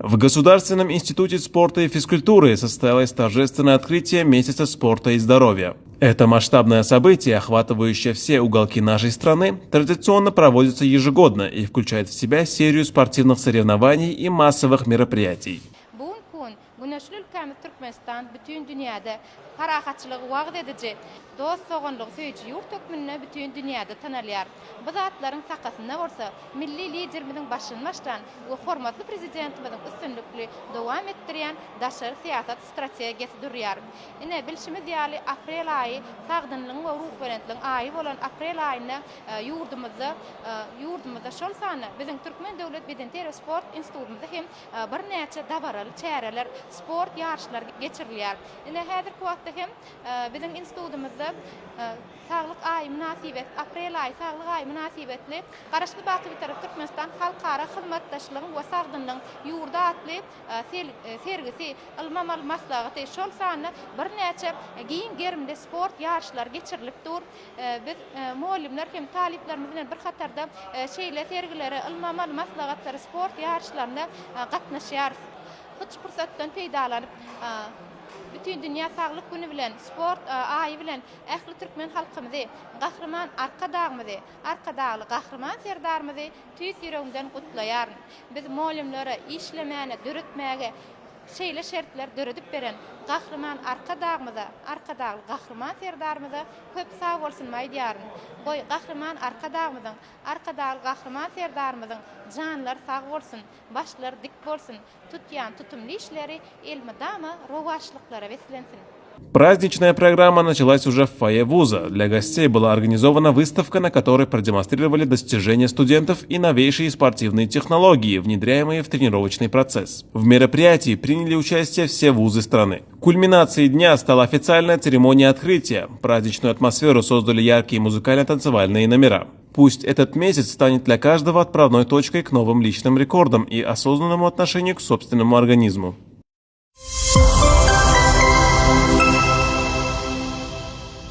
В Государственном институте спорта и физкультуры состоялось торжественное открытие месяца спорта и здоровья. Это масштабное событие, охватывающее все уголки нашей страны, традиционно проводится ежегодно и включает в себя серию спортивных соревнований и массовых мероприятий. Güneşli ülkemiz Türkmenistan bütün dünyada harakatçılığı wagt edici, dost soğanlığı söýüji ýurt hökmünde bütün dünyada tanalýar. Bu zatlaryň sakasynda bolsa, milli liderimiziň başlanmaşdan we hormatly prezidentimiziň üstünlükli dowam etdirýän daşary siýasat strategiýasy durýar. Ine bilşimiz ýaly aprel aýy sagdynlygyň we ruhberentligiň aýy bolan aprel aýyna ýurdumyzda şol sany biziň Türkmen Döwlet Beden Terbiýe Sport Institutymyzda hem bir näçe dabaraly çäreler sport yarışlar geçirilýär. Ine häzirki wagtda hem biziň institutumyzda saglyk aýy münasibet, aprel aýy saglyk aýy münasibetli garaşly baky bir tarap Türkmenistan halkara hyzmatdaşlygyň we sagdynlygyň ýurda atly sergisi almamal maslahaty şol sany bir näçe giň gerimde sport yarışlar geçirilip dur. Biz muallimler hem taliplerimiz bilen bir hatarda şeýle sergilere almamal maslahatlary sport yarışlaryna gatnaşýar. Hiç fırsatdan peýdalanyp bütün dünya saglyk güni bilen sport aýy bilen ähli türkmen halkymyzy gahrman arkadagly gahrman serdarymyzy tüýs ýüreginden gutlaýar. Biz muallimlere işlemäne, döretmäge şeýle şertler döredip beren gahrman arkadagly gahrman serdarymyza köp sag bolsunmaý diýaryn. Goý gahrman arkadagly gahrman serdarymyzyň janlary sag bolsun, başlary dik bolsun, tutýan tutumly işleri elmydama rowaşlyklara weslensin. Праздничная программа началась уже в фойе вуза. Для гостей была организована выставка, на которой продемонстрировали достижения студентов и новейшие спортивные технологии, внедряемые в тренировочный процесс. В мероприятии приняли участие все вузы страны. Кульминацией дня стала официальная церемония открытия. Праздничную атмосферу создали яркие музыкально-танцевальные номера. Пусть этот месяц станет для каждого отправной точкой к новым личным рекордам и осознанному отношению к собственному организму.